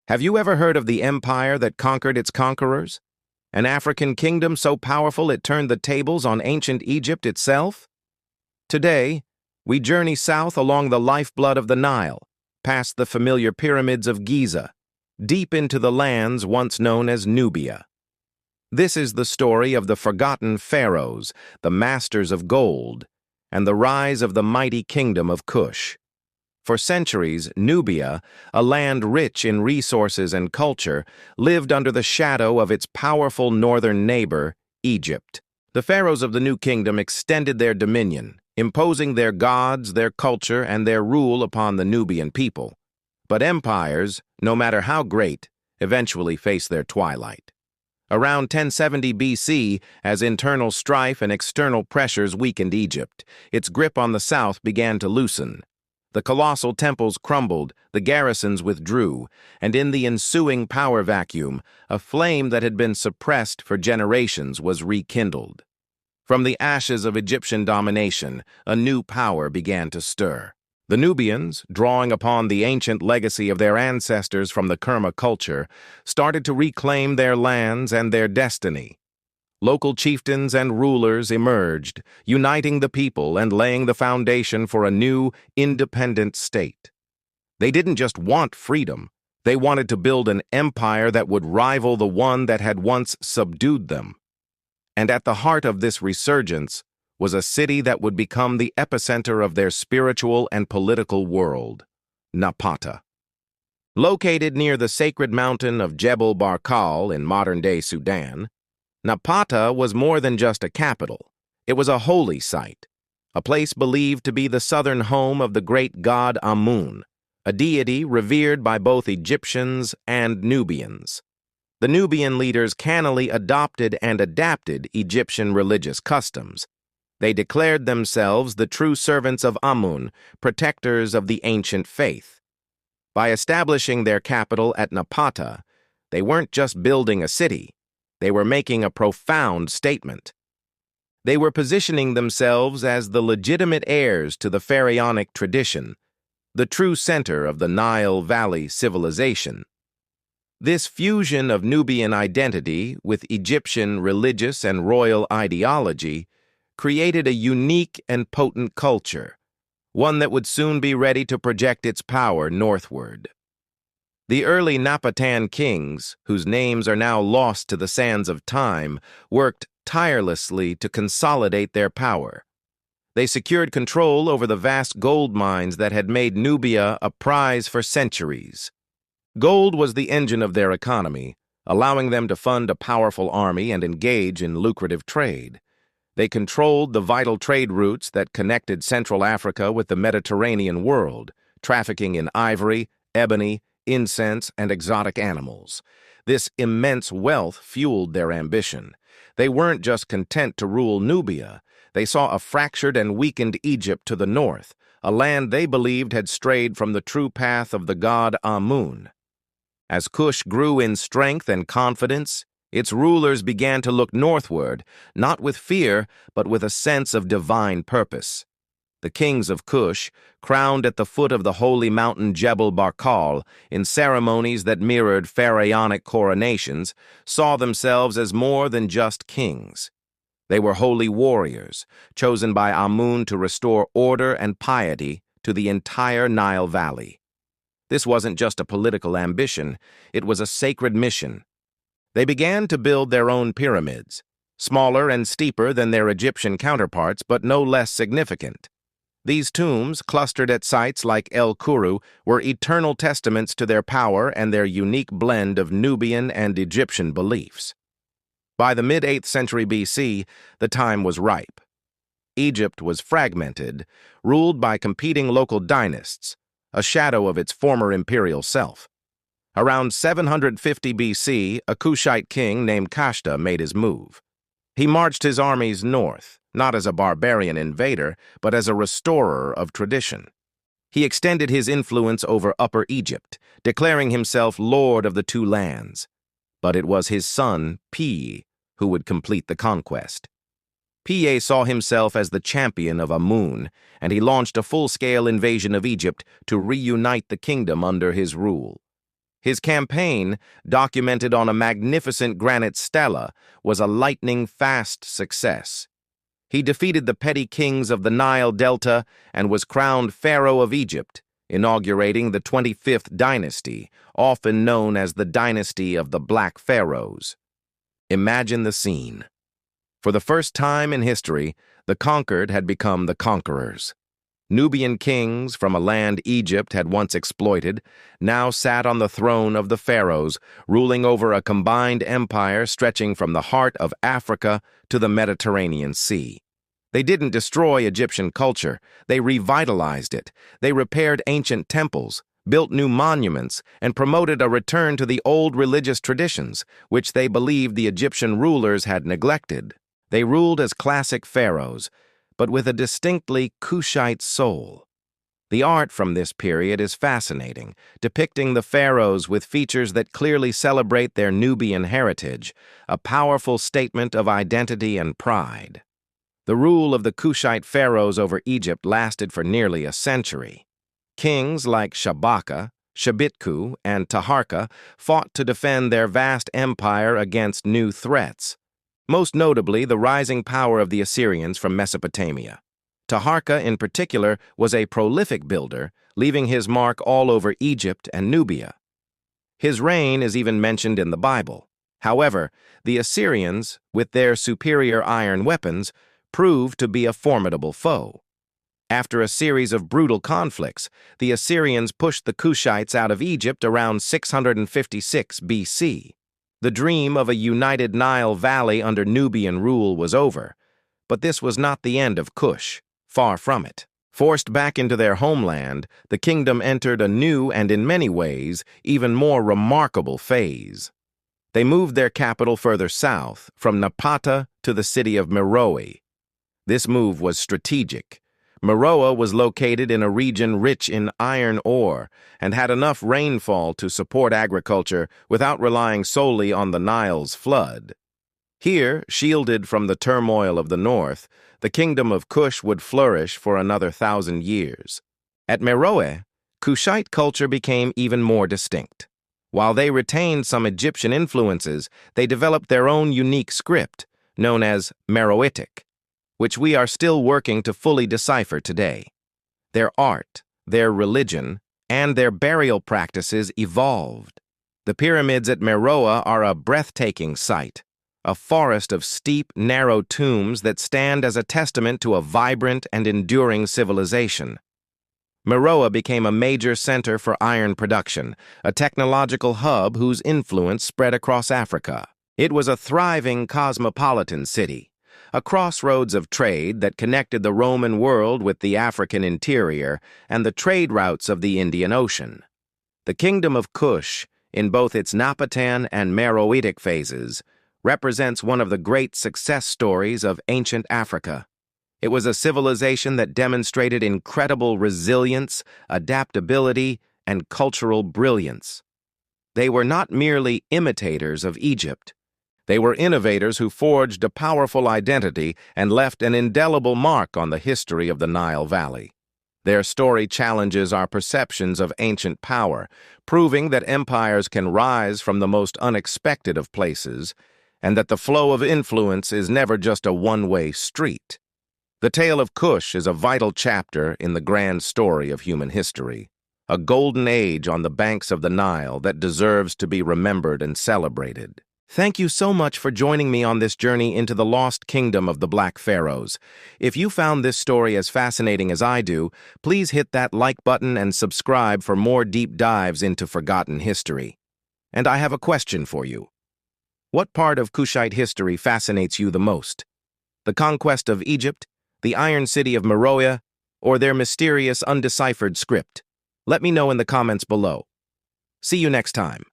Have you ever heard of the empire that conquered its conquerors? An African kingdom so powerful it turned the tables on ancient Egypt itself? Today, we journey south along the lifeblood of the Nile, past the familiar pyramids of Giza, deep into the lands once known as Nubia. This is the story of the forgotten pharaohs, the masters of gold, and the rise of the mighty kingdom of Kush. For centuries, Nubia, a land rich in resources and culture, lived under the shadow of its powerful northern neighbor, Egypt. The pharaohs of the new kingdom extended their dominion, imposing their gods, their culture, and their rule upon the Nubian people. But empires, no matter how great, eventually face their twilight. Around 1070 BC, as internal strife and external pressures weakened Egypt, its grip on the south began to loosen. The colossal temples crumbled, the garrisons withdrew, and in the ensuing power vacuum, a flame that had been suppressed for generations was rekindled. From the ashes of Egyptian domination, a new power began to stir. The Nubians, drawing upon the ancient legacy of their ancestors from the Kerma culture, started to reclaim their lands and their destiny. Local chieftains and rulers emerged, uniting the people and laying the foundation for a new, independent state. They didn't just want freedom, they wanted to build an empire that would rival the one that had once subdued them. And at the heart of this resurgence was a city that would become the epicenter of their spiritual and political world, Napata. Located near the sacred mountain of Jebel Barkal in modern-day Sudan, Napata was more than just a capital. It was a holy site, a place believed to be the southern home of the great god Amun, a deity revered by both Egyptians and Nubians. The Nubian leaders cannily adopted and adapted Egyptian religious customs. They declared themselves the true servants of Amun, protectors of the ancient faith. By establishing their capital at Napata, they weren't just building a city. They were making a profound statement. They were positioning themselves as the legitimate heirs to the pharaonic tradition, the true center of the Nile Valley civilization. This fusion of Nubian identity with Egyptian religious and royal ideology created a unique and potent culture, one that would soon be ready to project its power northward. The early Napatan kings, whose names are now lost to the sands of time, worked tirelessly to consolidate their power. They secured control over the vast gold mines that had made Nubia a prize for centuries. Gold was the engine of their economy, allowing them to fund a powerful army and engage in lucrative trade. They controlled the vital trade routes that connected Central Africa with the Mediterranean world, trafficking in ivory, ebony, incense, and exotic animals. This immense wealth fueled their ambition. They weren't just content to rule Nubia. They saw a fractured and weakened Egypt to the north, a land they believed had strayed from the true path of the god Amun. As Kush grew in strength and confidence, its rulers began to look northward, not with fear, but with a sense of divine purpose. The kings of Kush, crowned at the foot of the holy mountain Jebel Barkal in ceremonies that mirrored pharaonic coronations, saw themselves as more than just kings. They were holy warriors, chosen by Amun to restore order and piety to the entire Nile Valley. This wasn't just a political ambition, it was a sacred mission. They began to build their own pyramids, smaller and steeper than their Egyptian counterparts, but no less significant. These tombs, clustered at sites like El Kuru, were eternal testaments to their power and their unique blend of Nubian and Egyptian beliefs. By the mid-8th century BC, the time was ripe. Egypt was fragmented, ruled by competing local dynasts, a shadow of its former imperial self. Around 750 BC, a Kushite king named Kashta made his move. He marched his armies north, not as a barbarian invader, but as a restorer of tradition. He extended his influence over Upper Egypt, declaring himself lord of the two lands. But it was his son, Piye, who would complete the conquest. Piye saw himself as the champion of Amun, and he launched a full-scale invasion of Egypt to reunite the kingdom under his rule. His campaign, documented on a magnificent granite stela, was a lightning-fast success. He defeated the petty kings of the Nile Delta and was crowned Pharaoh of Egypt, inaugurating the 25th dynasty, often known as the Dynasty of the Black Pharaohs. Imagine the scene. For the first time in history, the conquered had become the conquerors. Nubian kings from a land Egypt had once exploited now sat on the throne of the pharaohs, ruling over a combined empire stretching from the heart of Africa to the Mediterranean Sea. They didn't destroy Egyptian culture, they revitalized it. They repaired ancient temples, built new monuments, and promoted a return to the old religious traditions, which they believed the Egyptian rulers had neglected. They ruled as classic pharaohs, but with a distinctly Kushite soul. The art from this period is fascinating, depicting the pharaohs with features that clearly celebrate their Nubian heritage, a powerful statement of identity and pride. The rule of the Kushite pharaohs over Egypt lasted for nearly a century. Kings like Shabaka, Shabitku, and Taharka fought to defend their vast empire against new threats, most notably the rising power of the Assyrians from Mesopotamia. Taharka, in particular, was a prolific builder, leaving his mark all over Egypt and Nubia. His reign is even mentioned in the Bible. However, the Assyrians, with their superior iron weapons, proved to be a formidable foe. After a series of brutal conflicts, the Assyrians pushed the Kushites out of Egypt around 656 BC. The dream of a united Nile Valley under Nubian rule was over, but this was not the end of Kush, far from it. Forced back into their homeland, the kingdom entered a new and in many ways even more remarkable phase. They moved their capital further south, from Napata to the city of Meroe. This move was strategic. Meroe was located in a region rich in iron ore and had enough rainfall to support agriculture without relying solely on the Nile's flood. Here, shielded from the turmoil of the north, the kingdom of Kush would flourish for another 1,000 years. At Meroe, Kushite culture became even more distinct. While they retained some Egyptian influences, they developed their own unique script, known as Meroitic, which we are still working to fully decipher today. Their art, their religion, and their burial practices evolved. The pyramids at Meroe are a breathtaking sight, a forest of steep, narrow tombs that stand as a testament to a vibrant and enduring civilization. Meroe became a major center for iron production, a technological hub whose influence spread across Africa. It was a thriving cosmopolitan city, a crossroads of trade that connected the Roman world with the African interior and the trade routes of the Indian Ocean. The kingdom of Kush, in both its Napatan and Meroitic phases, represents one of the great success stories of ancient Africa. It was a civilization that demonstrated incredible resilience, adaptability, and cultural brilliance. They were not merely imitators of Egypt. They were innovators who forged a powerful identity and left an indelible mark on the history of the Nile Valley. Their story challenges our perceptions of ancient power, proving that empires can rise from the most unexpected of places, and that the flow of influence is never just a one-way street. The tale of Kush is a vital chapter in the grand story of human history, a golden age on the banks of the Nile that deserves to be remembered and celebrated. Thank you so much for joining me on this journey into the lost kingdom of the Black Pharaohs. If you found this story as fascinating as I do, please hit that like button and subscribe for more deep dives into forgotten history. And I have a question for you. What part of Kushite history fascinates you the most? The conquest of Egypt, the Iron City of Meroe, or their mysterious, undeciphered script? Let me know in the comments below. See you next time.